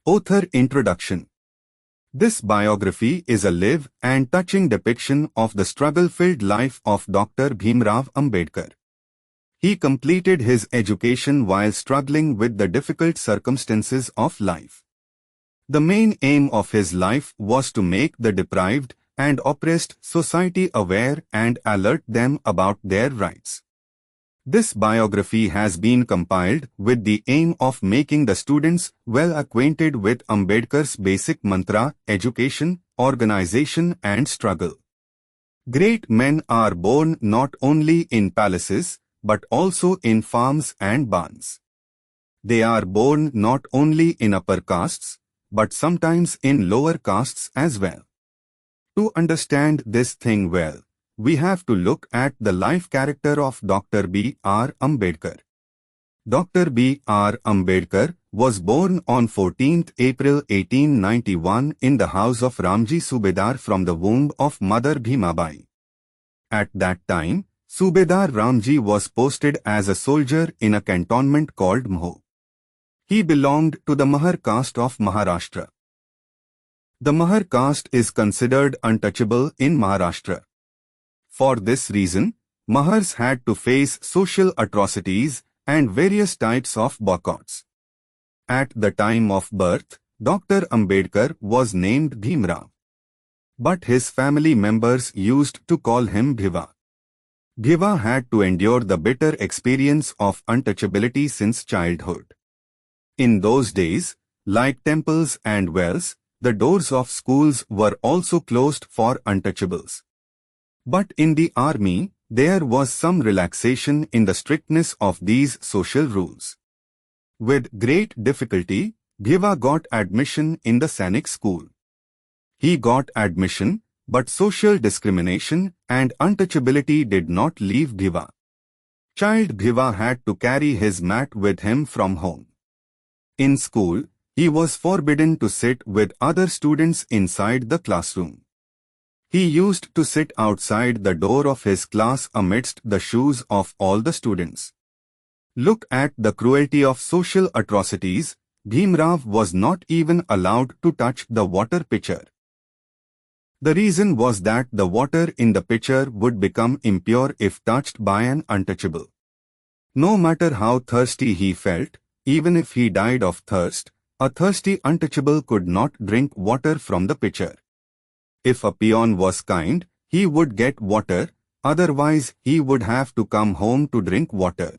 Author Introduction. This biography is a live and touching depiction of the struggle-filled life of Dr. B R Ambedkar. He completed his education while struggling with the difficult circumstances of life. The main aim of his life was to make the deprived and oppressed society aware and alert them about their rights. This biography has been compiled with the aim of making the students well acquainted with Ambedkar's basic mantra, education, organization and struggle. Great men are born not only in palaces, but also in farms and barns. They are born not only in upper castes, but sometimes in lower castes as well. To understand this thing well, we have to look at the life character of Dr. B R Ambedkar. Dr. B R Ambedkar was born on 14th April 1891 in the house of Ramji Subedar from the womb of Mother Bhimabai. At that time, Subedar Ramji was posted as a soldier in a cantonment called Mho. He belonged to the Mahar caste of Maharashtra. The Mahar caste is considered untouchable in Maharashtra. For this reason, Mahars had to face social atrocities and various types of boycotts. At the time of birth, Dr. Ambedkar was named Bhimrao. But his family members used to call him Bhiva. Bhiva had to endure the bitter experience of untouchability since childhood. In those days, like temples and wells, the doors of schools were also closed for untouchables. But in the army, there was some relaxation in the strictness of these social rules. With great difficulty, Bhiva got admission in the Sainik school. He got admission, but social discrimination and untouchability did not leave Bhiva. Child Bhiva had to carry his mat with him from home. In school, he was forbidden to sit with other students inside the classroom. He used to sit outside the door of his class amidst the shoes of all the students. Look at the cruelty of social atrocities. Bhimrao was not even allowed to touch the water pitcher. The reason was that the water in the pitcher would become impure if touched by an untouchable. No matter how thirsty he felt, even if he died of thirst, a thirsty untouchable could not drink water from the pitcher. If a peon was kind, he would get water, otherwise he would have to come home to drink water.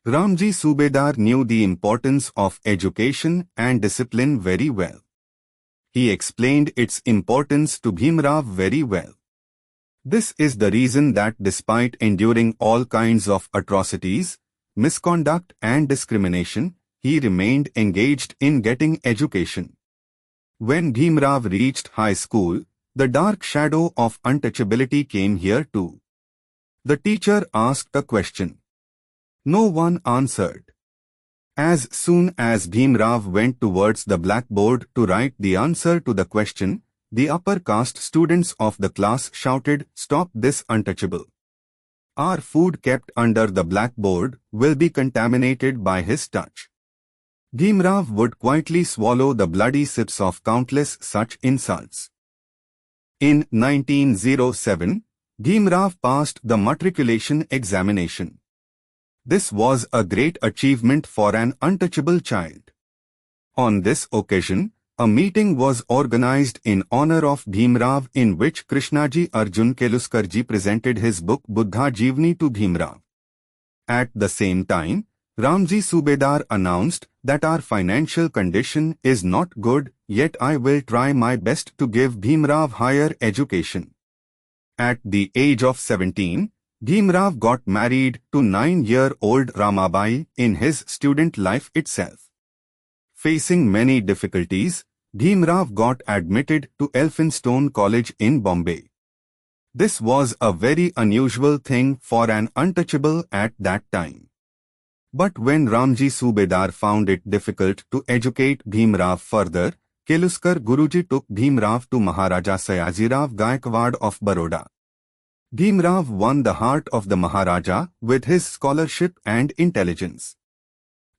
Ramji Subedar knew the importance of education and discipline very well. He explained its importance to Bhimrao very well. This is the reason that despite enduring all kinds of atrocities, misconduct and discrimination, he remained engaged in getting education. When Bhimrao reached high school, the dark shadow of untouchability came here too. The teacher asked a question. No one answered. As soon as Bhimrao went towards the blackboard to write the answer to the question, the upper caste students of the class shouted, "Stop this untouchable. Our food kept under the blackboard will be contaminated by his touch." Bhimrao would quietly swallow the bloody sips of countless such insults. In 1907, Bhimrao passed the matriculation examination. This was a great achievement for an untouchable child. On this occasion, a meeting was organized in honor of Bhimrao in which Krishnaji Arjun Keluskarji presented his book Buddha Jeevani to Bhimrao. At the same time, Ramji Subedar announced that our financial condition is not good, yet I will try my best to give Bhimrao higher education. At the age of 17, Bhimrao got married to 9-year-old Ramabai in his student life itself. Facing many difficulties, Bhimrao got admitted to Elphinstone College in Bombay. This was a very unusual thing for an untouchable at that time. But when Ramji Subedar found it difficult to educate Bhimrao further, Keluskar Guruji took Bhimrao to Maharaja Sayajirao Gaikwad of Baroda. Bhimrao won the heart of the Maharaja with his scholarship and intelligence.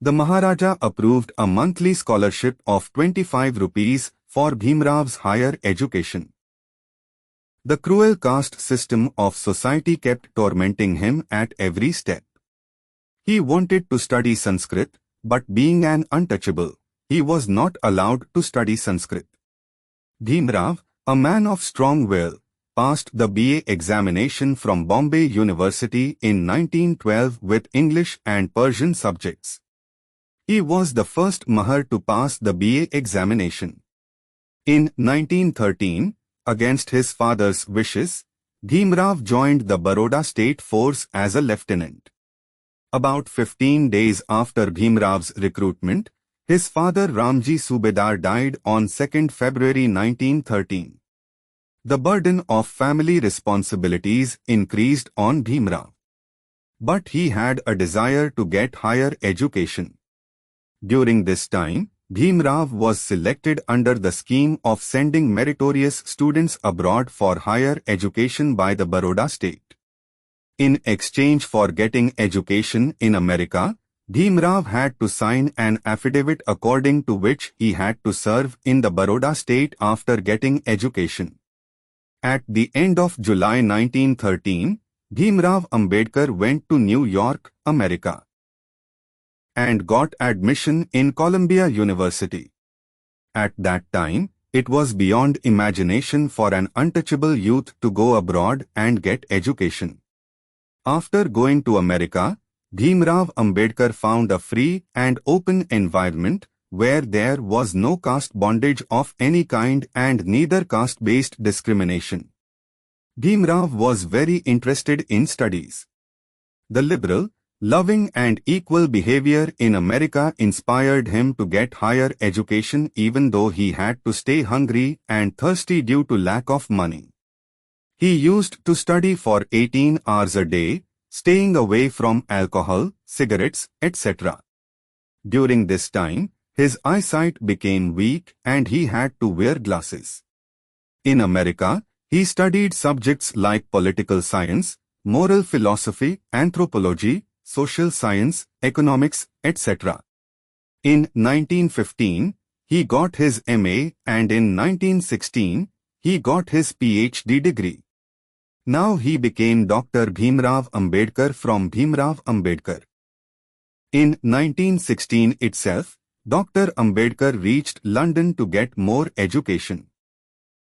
The Maharaja approved a monthly scholarship of 25 rupees for Bhimrav's higher education. The cruel caste system of society kept tormenting him at every step. He wanted to study Sanskrit, but being an untouchable, he was not allowed to study Sanskrit. Bhimrav, a man of strong will, passed the BA examination from Bombay University in 1912 with English and Persian subjects. He was the first Mahar to pass the BA examination. In 1913, against his father's wishes, Bhimrav joined the Baroda State Force as a lieutenant. About 15 days after Bhimrav's recruitment, his father Ramji Subedar died on 2 February 1913. The burden of family responsibilities increased on Bhimrav. But he had a desire to get higher education. During this time, Bhimrav was selected under the scheme of sending meritorious students abroad for higher education by the Baroda state. In exchange for getting education in America, Bhimrav had to sign an affidavit according to which he had to serve in the Baroda state after getting education. At the end of July 1913, Bhimrav Ambedkar went to New York, America, and got admission in Columbia University. At that time, it was beyond imagination for an untouchable youth to go abroad and get education. After going to America, Bhimrav Ambedkar found a free and open environment where there was no caste bondage of any kind and neither caste-based discrimination. Bhimrav was very interested in studies. The liberal, loving and equal behavior in America inspired him to get higher education even though he had to stay hungry and thirsty due to lack of money. He used to study for 18 hours a day, staying away from alcohol, cigarettes, etc. During this time, his eyesight became weak and he had to wear glasses. In America, he studied subjects like political science, moral philosophy, anthropology, social science, economics, etc. In 1915, he got his MA and in 1916, he got his PhD degree. Now he became Dr. Bhimrav Ambedkar from Bhimrav Ambedkar. In 1916 itself, Dr. Ambedkar reached London to get more education.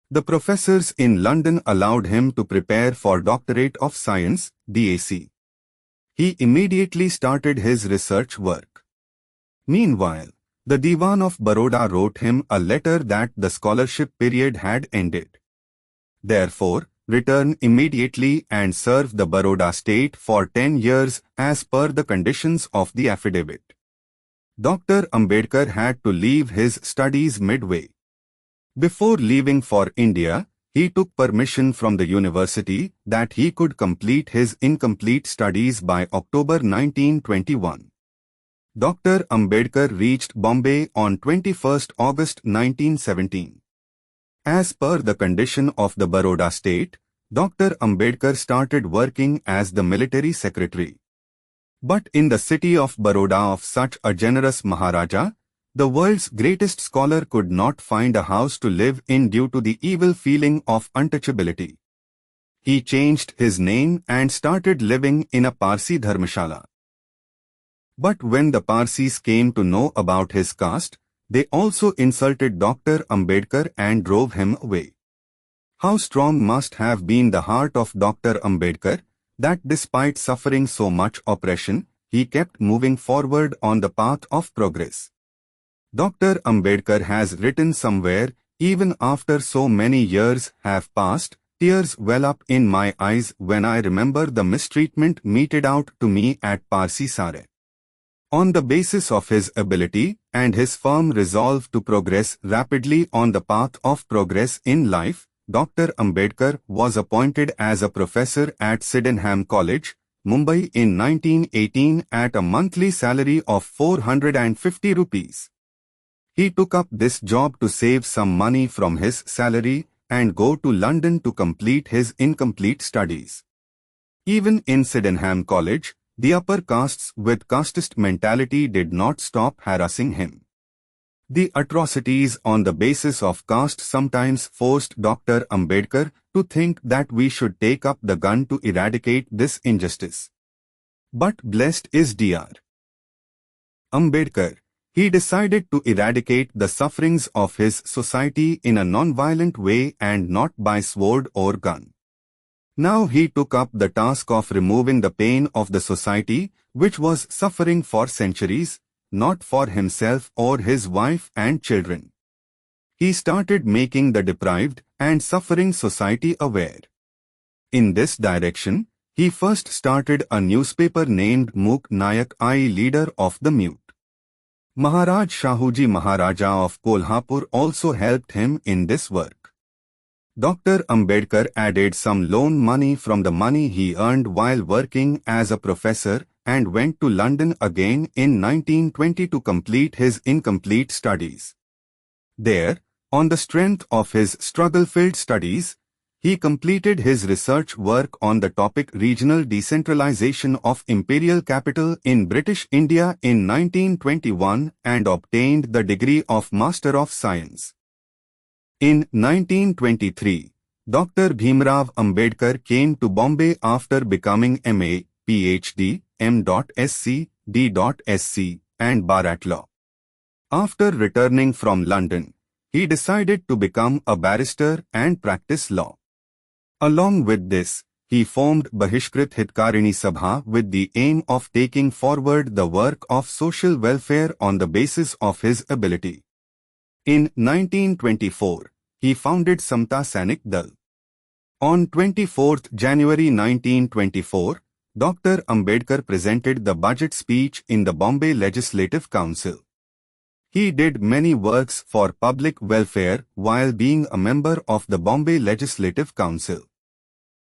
The professors in London allowed him to prepare for Doctorate of Science, DAC. He immediately started his research work. Meanwhile, the Diwan of Baroda wrote him a letter that the scholarship period had ended. Therefore, return immediately and serve the Baroda state for 10 years as per the conditions of the affidavit. Dr. Ambedkar had to leave his studies midway. Before leaving for India, he took permission from the university that he could complete his incomplete studies by October 1921. Dr. Ambedkar reached Bombay on 21 August 1917. As per the condition of the Baroda state, Dr. Ambedkar started working as the military secretary. But in the city of Baroda of such a generous Maharaja, the world's greatest scholar could not find a house to live in due to the evil feeling of untouchability. He changed his name and started living in a Parsi dharmashala. But when the Parsis came to know about his caste, they also insulted Dr. Ambedkar and drove him away. How strong must have been the heart of Dr. Ambedkar, that despite suffering so much oppression, he kept moving forward on the path of progress. Dr. Ambedkar has written somewhere, even after so many years have passed, tears well up in my eyes when I remember the mistreatment meted out to me at Parsi Sare. On the basis of his ability and his firm resolve to progress rapidly on the path of progress in life, Dr. Ambedkar was appointed as a professor at Sydenham College, Mumbai in 1918 at a monthly salary of 450 rupees. He took up this job to save some money from his salary and go to London to complete his incomplete studies. Even in Sydenham College, the upper castes with casteist mentality did not stop harassing him. The atrocities on the basis of caste sometimes forced Dr. Ambedkar to think that we should take up the gun to eradicate this injustice. But blessed is Dr. Ambedkar. He decided to eradicate the sufferings of his society in a non-violent way and not by sword or gun. Now he took up the task of removing the pain of the society, which was suffering for centuries, not for himself or his wife and children. He started making the deprived and suffering society aware. In this direction, he first started a newspaper named Muk Nayak I, Leader of the Mute. Maharaj Shahuji Maharaja of Kolhapur also helped him in this work. Dr. Ambedkar added some loan money from the money he earned while working as a professor and went to London again in 1920 to complete his incomplete studies. There, on the strength of his struggle-filled studies, he completed his research work on the topic Regional Decentralization of Imperial Capital in British India in 1921 and obtained the degree of Master of Science. In 1923, Dr. Bhimrao Ambedkar came to Bombay after becoming MA, PhD, M.Sc, D.Sc, and Bar at Law. After returning from London, he decided to become a barrister and practice law. Along with this, he formed Bahishkrit Hitkarini Sabha with the aim of taking forward the work of social welfare on the basis of his ability. In 1924, he founded Samta Sainik Dal. On 24 January 1924, Dr. Ambedkar presented the budget speech in the Bombay Legislative Council. He did many works for public welfare while being a member of the Bombay Legislative Council.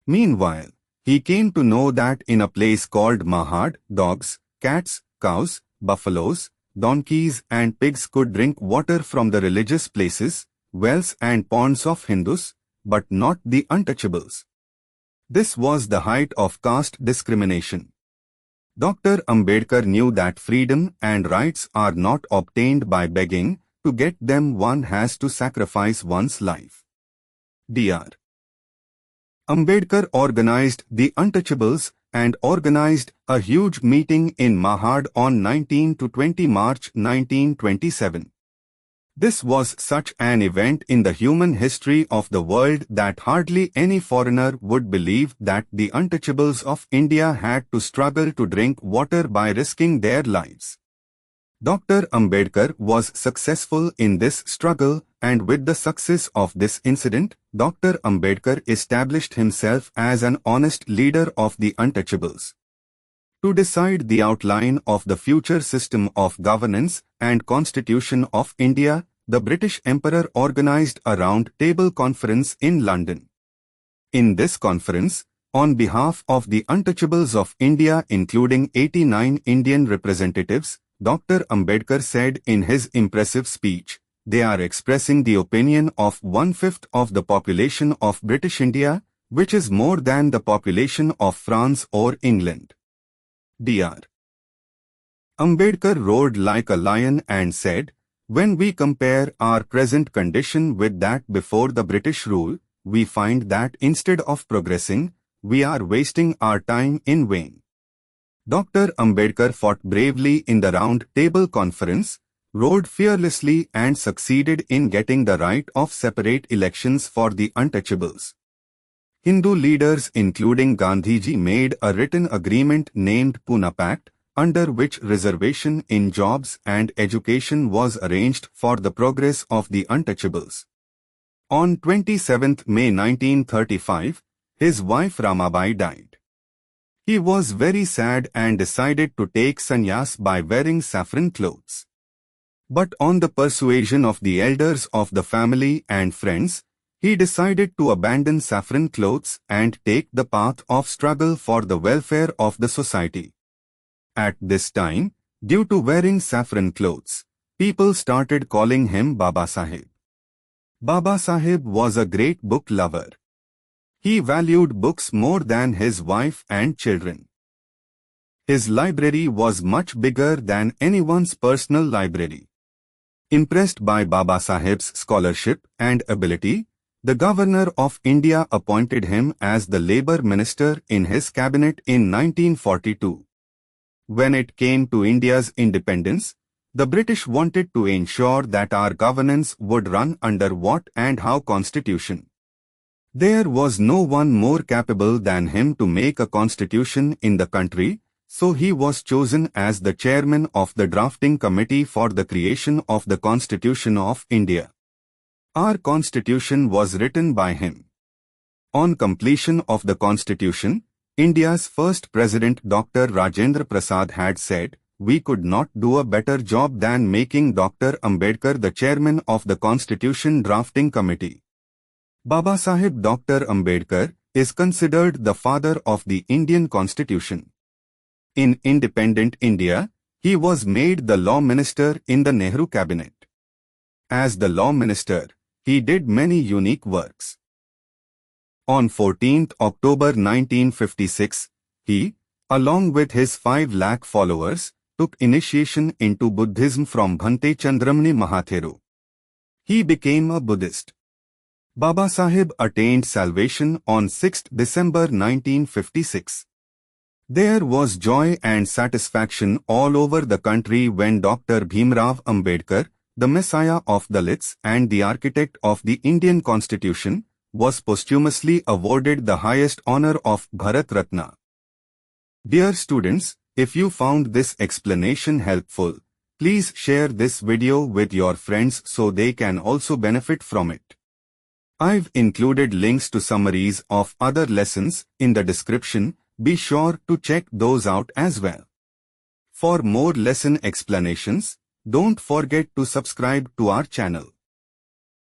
Meanwhile, he came to know that in a place called Mahad, dogs, cats, cows, buffaloes, donkeys and pigs could drink water from the religious places, wells and ponds of Hindus, but not the untouchables. This was the height of caste discrimination. Dr. Ambedkar knew that freedom and rights are not obtained by begging. To get them one has to sacrifice one's life. Dr. Ambedkar organized the untouchables and organized a huge meeting in Mahad on 19 to 20 March 1927. This was such an event in the human history of the world that hardly any foreigner would believe that the untouchables of India had to struggle to drink water by risking their lives. Dr. Ambedkar was successful in this struggle, and with the success of this incident, Dr. Ambedkar established himself as an honest leader of the untouchables. To decide the outline of the future system of governance and Constitution of India, the British Emperor organized a round-table conference in London. In this conference, on behalf of the untouchables of India including 89 Indian representatives, Dr. Ambedkar said in his impressive speech, "They are expressing the opinion of 1/5 of the population of British India, which is more than the population of France or England." Dr. Ambedkar roared like a lion and said, "When we compare our present condition with that before the British rule, we find that instead of progressing, we are wasting our time in vain." Dr. Ambedkar fought bravely in the Round Table Conference, rode fearlessly and succeeded in getting the right of separate elections for the untouchables. Hindu leaders including Gandhiji made a written agreement named Pune Pact, under which reservation in jobs and education was arranged for the progress of the untouchables. On 27 May 1935, his wife Ramabai died. He was very sad and decided to take sannyas by wearing saffron clothes. But on the persuasion of the elders of the family and friends, he decided to abandon saffron clothes and take the path of struggle for the welfare of the society. At this time, due to wearing saffron clothes, people started calling him Babasaheb. Babasaheb was a great book lover. He valued books more than his wife and children. His library was much bigger than anyone's personal library. Impressed by Babasaheb's scholarship and ability, the Governor of India appointed him as the Labour Minister in his cabinet in 1942. When it came to India's independence, the British wanted to ensure that our governance would run under what and how constitution. There was no one more capable than him to make a constitution in the country, so he was chosen as the chairman of the drafting committee for the creation of the Constitution of India. Our constitution was written by him. On completion of the constitution, India's first president Dr. Rajendra Prasad had said, "We could not do a better job than making Dr. Ambedkar the chairman of the Constitution Drafting Committee." Babasaheb Dr. Ambedkar is considered the father of the Indian Constitution. In independent India, he was made the law minister in the Nehru cabinet. As the law minister, he did many unique works. On 14th October 1956, he, along with his 5 lakh followers, took initiation into Buddhism from Bhante Chandramani Mahathero. He became a Buddhist. Babasaheb attained salvation on 6th December 1956. There was joy and satisfaction all over the country when Dr. Bhimrao Ambedkar, the Messiah of Dalits and the architect of the Indian Constitution, was posthumously awarded the highest honor of Bharat Ratna. Dear students, if you found this explanation helpful, please share this video with your friends so they can also benefit from it. I've included links to summaries of other lessons in the description. Be sure to check those out as well. For more lesson explanations, don't forget to subscribe to our channel.